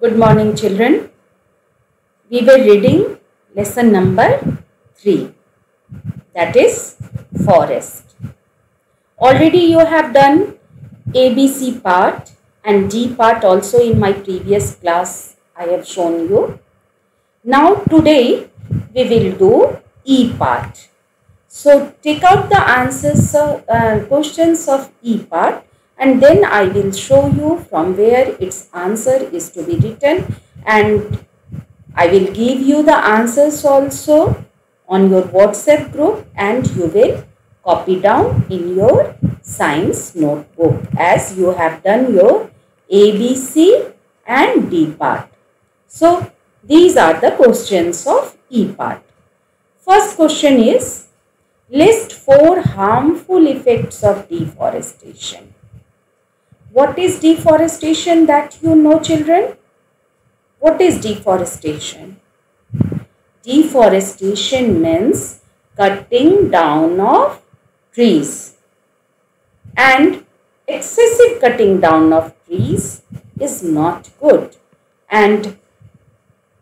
Good morning, children. We were reading lesson number 3, that is forest. Already you have done ABC part and D part also in my previous class I have shown you. Now today we will do E part. So take out the answers, questions of E part, and then I will show you from where its answer is to be written, and I will give you the answers also on your WhatsApp group, and you will copy down in your science notebook as you have done your ABC and D part. So these are the questions of E part. First question is, list 4 harmful effects of deforestation. What is deforestation that you know, children? What is deforestation? Deforestation means cutting down of trees, and excessive cutting down of trees is not good. And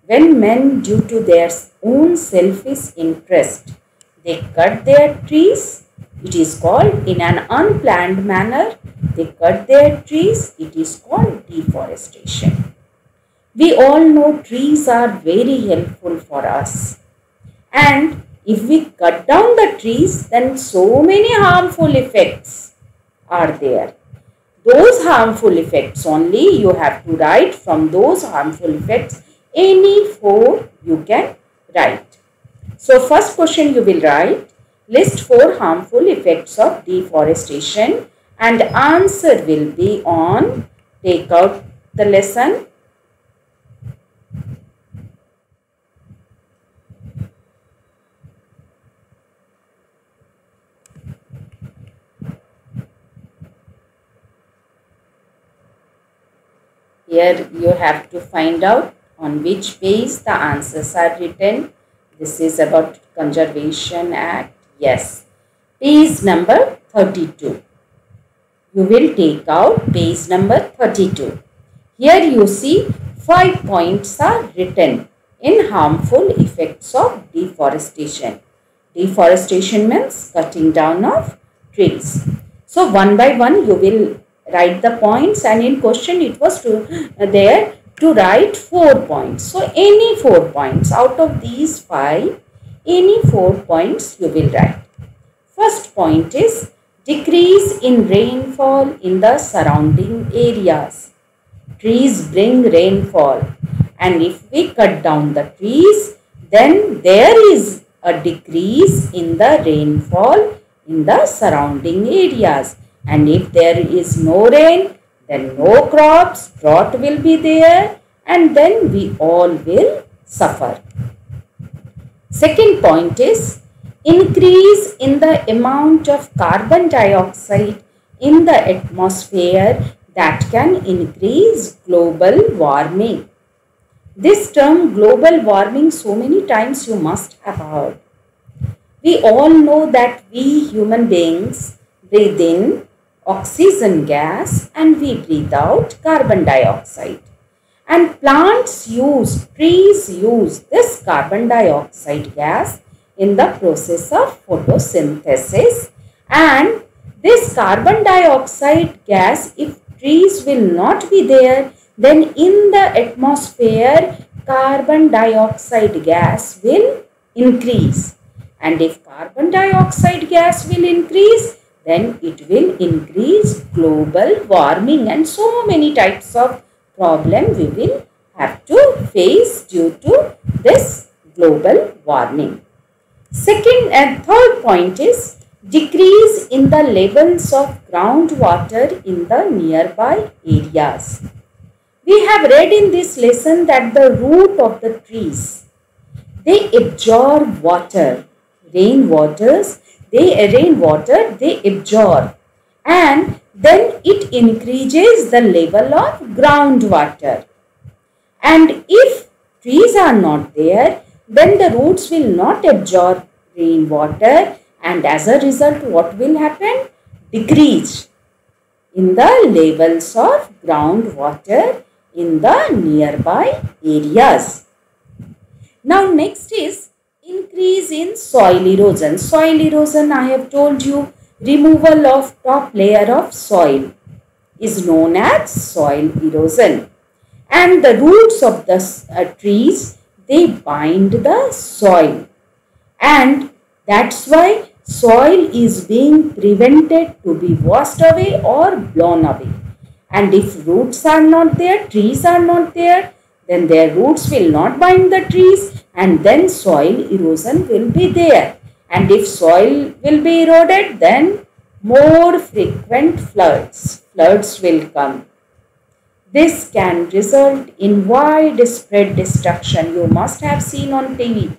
when men, due to their own selfish interest, they cut their trees, it is called, in an unplanned manner, they cut their trees, it is called deforestation. We all know trees are very helpful for us. And if we cut down the trees, then so many harmful effects are there. Those harmful effects only you have to write. From those harmful effects, any 4 you can write. So first question you will write, list 4 harmful effects of deforestation, and answer will be on, take out the lesson. Here you have to find out on which page the answers are written. This is about Conservation Act. Yes, page number 32. You will take out page number 32. Here you see 5 points are written in harmful effects of deforestation. Deforestation means cutting down of trees. So one by one you will write the points, and in question it was there to write 4 points. So any 4 points out of these 5, any 4 points you will write. First point is decrease in rainfall in the surrounding areas. Trees bring rainfall, and if we cut down the trees, then there is a decrease in the rainfall in the surrounding areas. And if there is no rain, then no crops, drought will be there, and then we all will suffer. Second point is increase in the amount of carbon dioxide in the atmosphere that can increase global warming. This term global warming, so many times you must have heard. We all know that we human beings breathe in oxygen gas and we breathe out carbon dioxide. And plants use, trees use this carbon dioxide gas in the process of photosynthesis. And this carbon dioxide gas, if trees will not be there, then in the atmosphere carbon dioxide gas will increase. And if carbon dioxide gas will increase, then it will increase global warming, and so many types of problem we will have to face due to this global warming. Second and third point is decrease in the levels of groundwater in the nearby areas. We have read in this lesson that the root of the trees, they absorb water, rainwater they absorb, and then it increases the level of groundwater. And if trees are not there, then the roots will not absorb rainwater, and as a result what will happen? Decrease in the levels of groundwater in the nearby areas. Now next is increase in soil erosion. Soil erosion, I have told you, removal of top layer of soil is known as soil erosion. And the roots of the trees, they bind the soil. And that's why soil is being prevented to be washed away or blown away. And if roots are not there, trees are not there, then their roots will not bind the trees, and then soil erosion will be there. And if soil will be eroded, then more frequent floods will come. This can result in widespread destruction. You must have seen on TV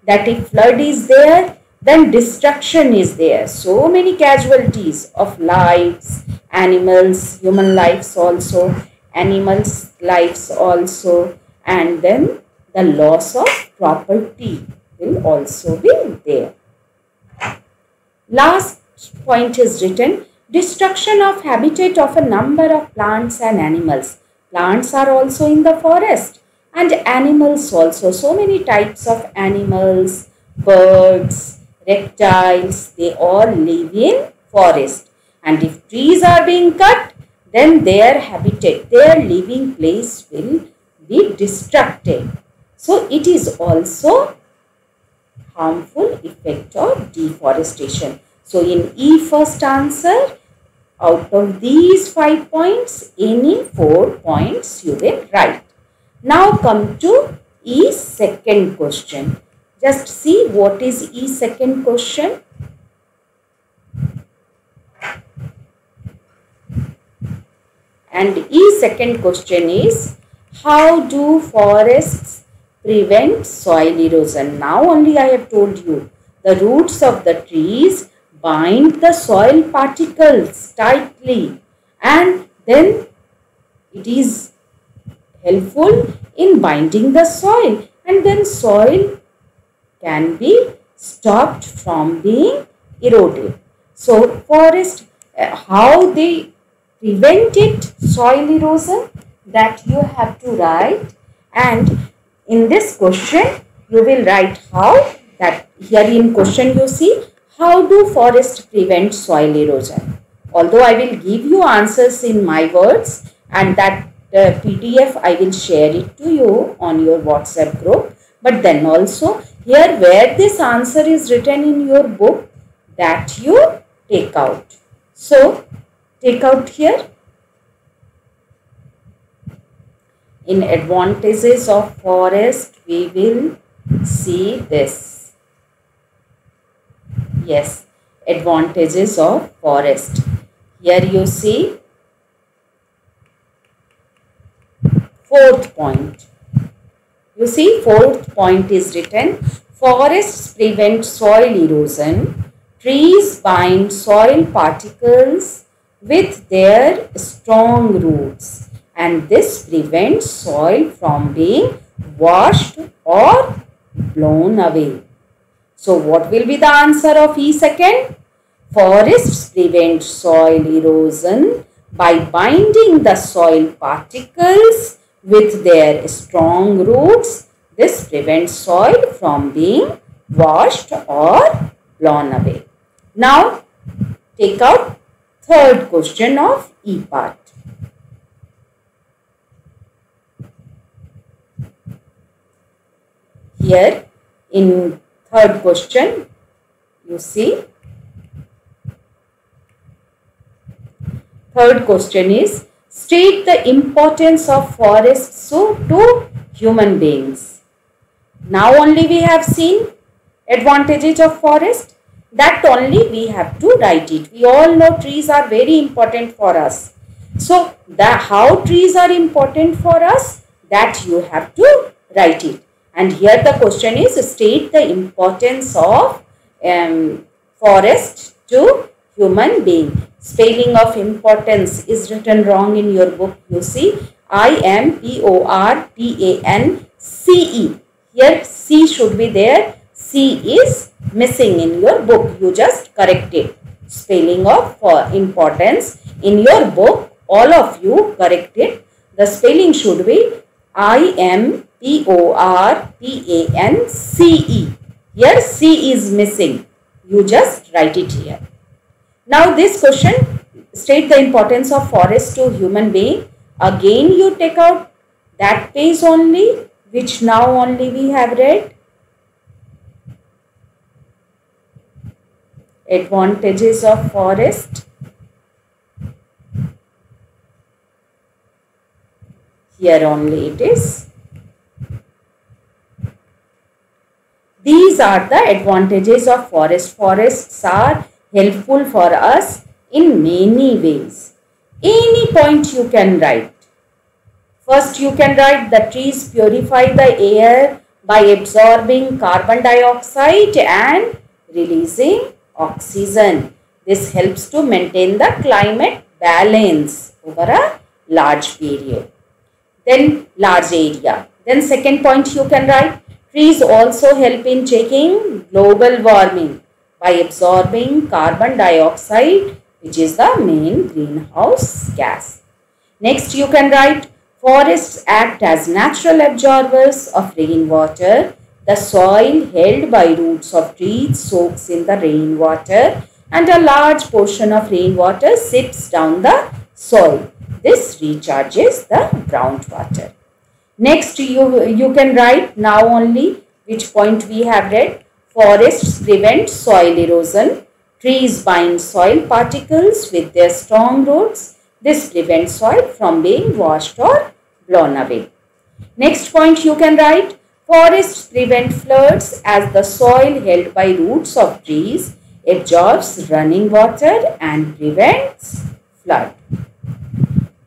that if flood is there, then destruction is there. So many casualties of lives, animals, human lives also, animals' lives also, and then the loss of property will also be there. Last point is written, destruction of habitat of a number of plants and animals. Plants are also in the forest and animals also. So many types of animals, birds, reptiles, they all live in forest. And if trees are being cut, then their habitat, their living place will be destructed. So it is also harmful effect of deforestation. So in E first answer, out of these 5 points, any 4 points you will write. Now come to E second question. Just see what is E second question. And E second question is, how do forests prevent soil erosion? Now only I have told you, the roots of the trees bind the soil particles tightly, and then it is helpful in binding the soil, and then soil can be stopped from being eroded. So forest, how they prevent it, soil erosion, that you have to write. And in this question you will write how. That here in question you see, how do forests prevent soil erosion? Although I will give you answers in my words, and that PDF I will share it to you on your WhatsApp group. But then also here where this answer is written in your book, that you take out. So take out here. In advantages of forest, we will see this. Yes, advantages of forest. Here you see fourth point. You see fourth point is written, forests prevent soil erosion. Trees bind soil particles with their strong roots, and this prevents soil from being washed or blown away. So what will be the answer of E second? Forests prevent soil erosion by binding the soil particles with their strong roots. This prevents soil from being washed or blown away. Now take out third question of E part. Here in third question, you see, third question is, state the importance of forests to human beings. Now only we have seen advantages of forest, that only we have to write it. We all know trees are very important for us. So how trees are important for us, that you have to write it. And here the question is, state the importance of forest to human being. Spelling of importance is written wrong in your book. You see, IMPORTANCE. Here C should be there. C is missing in your book. You just correct it. Spelling of importance in your book, all of you correct it. The spelling should be IMPORTANCE. Here C is missing. You just write it here. Now this question, state the importance of forest to human being. Again you take out that page only, which now only we have read. Advantages of forest. Here only it is. These are the advantages of forest. Forests are helpful for us in many ways. Any point you can write. First you can write the trees purify the air by absorbing carbon dioxide and releasing oxygen. This helps to maintain the climate balance over a large period. Then large area. Then second point you can write, trees also help in checking global warming by absorbing carbon dioxide, which is the main greenhouse gas. Next you can write, forests act as natural absorbers of rainwater. The soil held by roots of trees soaks in the rainwater and a large portion of rainwater seeps down the soil. This recharges the groundwater. Next you can write now only which point we have read. Forests prevent soil erosion. Trees bind soil particles with their strong roots. This prevents soil from being washed or blown away. Next point you can write, forests prevent floods as the soil held by roots of trees absorbs running water and prevents flood.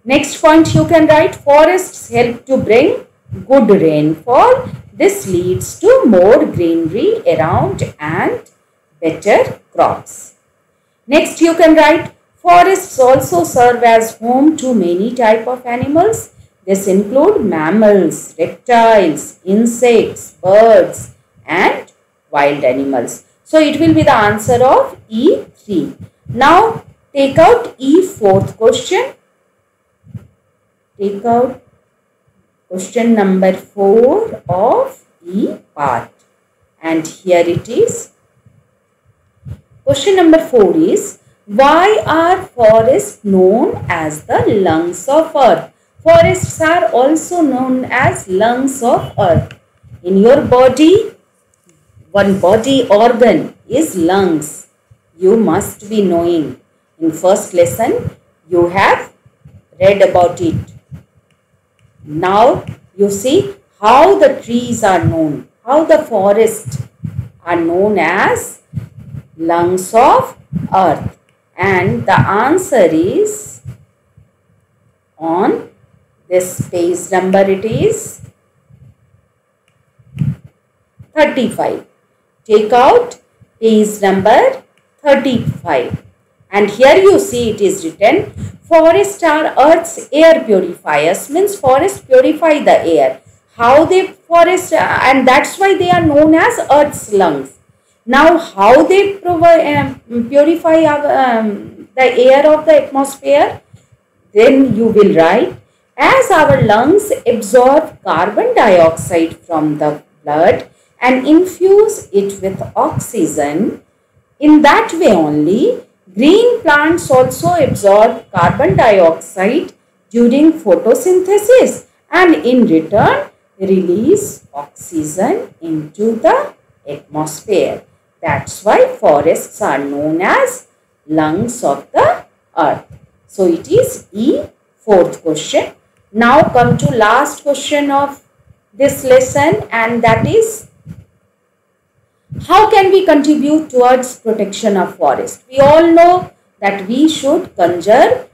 Next point you can write, forests help to bring good rainfall. This leads to more greenery around and better crops. Next you can write, forests also serve as home to many types of animals. This include mammals, reptiles, insects, birds and wild animals. So it will be the answer of E3. Now take out E4th question. Take out question number 4 of E part. And here it is. Question number 4 is, why are forests known as the lungs of earth? Forests are also known as lungs of earth. In your body, one body organ is lungs. You must be knowing. In first lesson, you have read about it. Now, you see how the trees are known, how the forests are known as lungs of earth. And the answer is on this page number, it is 35. Take out page number 35. And here you see it is written, forests are earth's air purifiers, means forests purify the air. How they and that's why they are known as earth's lungs. Now how they purify the air of the atmosphere? Then you will write, as our lungs absorb carbon dioxide from the blood and infuse it with oxygen, in that way only, green plants also absorb carbon dioxide during photosynthesis and in return release oxygen into the atmosphere. That's why forests are known as lungs of the earth. So it is E4th question. Now come to last question of this lesson, and that is, how can we contribute towards protection of forest? We all know that we should conserve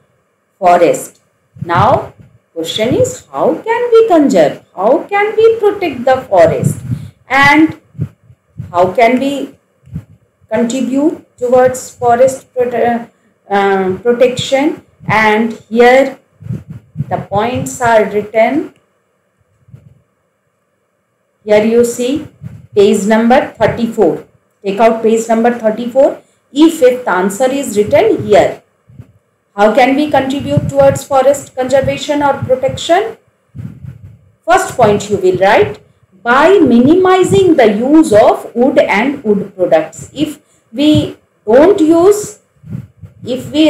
forest. Now question is, how can we conserve? How can we protect the forest? And how can we contribute towards forest protection? And here the points are written. Here you see page number 34. Take out page number 34. E5th answer is written here. How can we contribute towards forest conservation or protection? First point you will write, by minimizing the use of wood and wood products. If we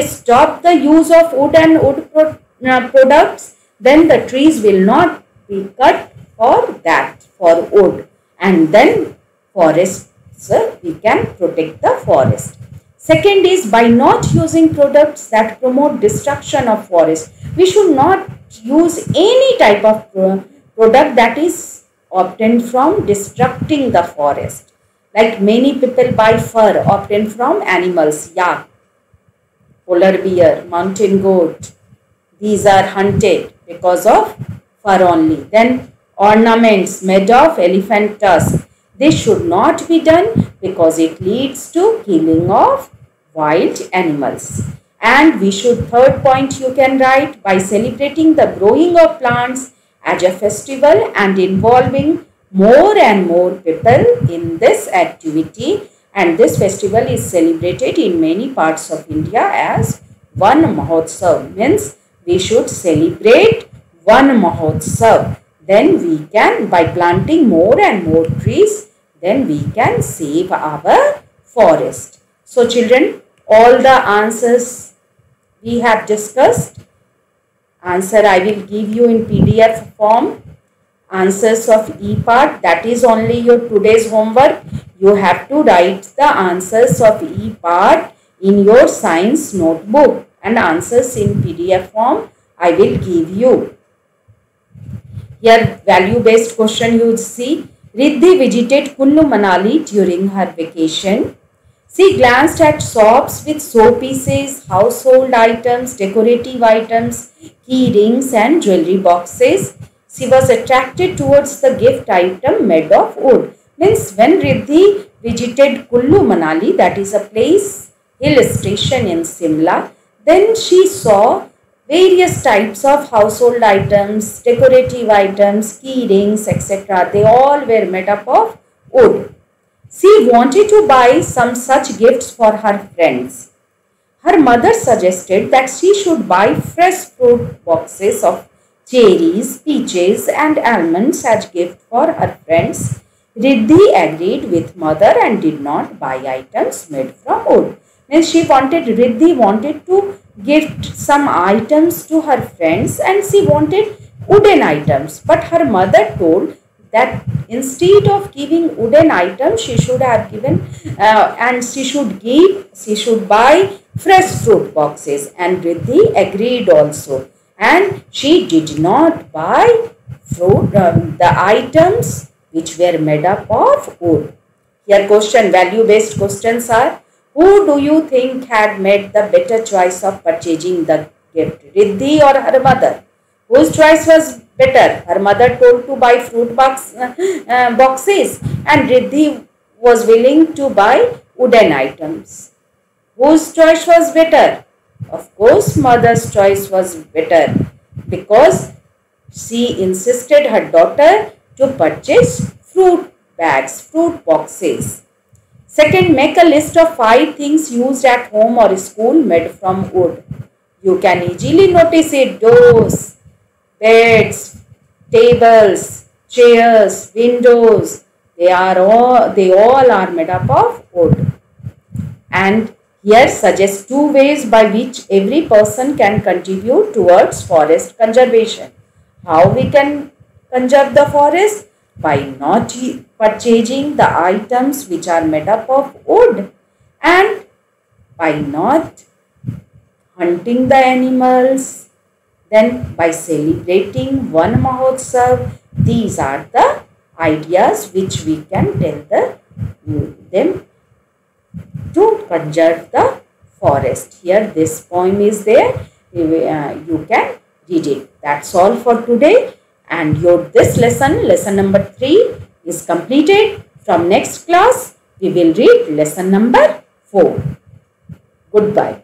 stop the use of wood and wood products, then the trees will not be cut for wood, and then we can protect the forest. Second is, by not using products that promote destruction of forest. We should not use any type of product that is obtained from destructing the forest. Like many people buy fur obtained from animals, yak, polar bear, mountain goat. These are hunted because of fur only. Then ornaments made of elephant tusk. This should not be done because it leads to killing of wild animals. And we should, third point you can write, by celebrating the growing of plants as a festival and involving more and more people in this activity, and this festival is celebrated in many parts of India as Van Mahotsav, means we should celebrate Van Mahotsav. Then we can, by planting more and more trees, then we can save our forest. So children, all the answers we have discussed. Answer I will give you in PDF form. Answers of E part, that is only your today's homework. You have to write the answers of E part in your science notebook, and answers in PDF form I will give you. Here value based question you will see. Riddhi visited Kullu Manali during her vacation. She glanced at shops with showpieces, household items, decorative items, key rings and jewelry boxes. She was attracted towards the gift item made of wood. Means when Riddhi visited Kullu Manali, that is a place, hill station in Simla, then she saw various types of household items, decorative items, key rings, etc. They all were made up of wood. She wanted to buy some such gifts for her friends. Her mother suggested that she should buy fresh fruit boxes of cherries, peaches and almonds as gift for her friends. Riddhi agreed with mother and did not buy items made from wood. Means Riddhi wanted to gift some items to her friends and she wanted wooden items. But her mother told that instead of giving wooden items, she should have given she should buy fresh fruit boxes, and Riddhi agreed also, and she did not buy the items which were made up of wood. Here question, value based questions are, who do you think had made the better choice of purchasing the gift, Riddhi or her mother? Whose choice was better? Her mother told to buy fruit boxes and Riddhi was willing to buy wooden items. Whose choice was better? Of course, mother's choice was better because she insisted her daughter to purchase fruit boxes. Second, make a list of 5 things used at home or school made from wood. You can easily notice it: doors, beds, tables, chairs, windows. They all are made up of wood. And here suggest 2 ways by which every person can contribute towards forest conservation. How we can conserve the forest? By not purchasing the items which are made up of wood, and by not hunting the animals, then by celebrating Van Mahotsav. These are the ideas which we can tell them to conserve the forest. Here this poem is there. You can read it. That's all for today. And this lesson number 3 is completed. From next class, we will read lesson number 4. Goodbye.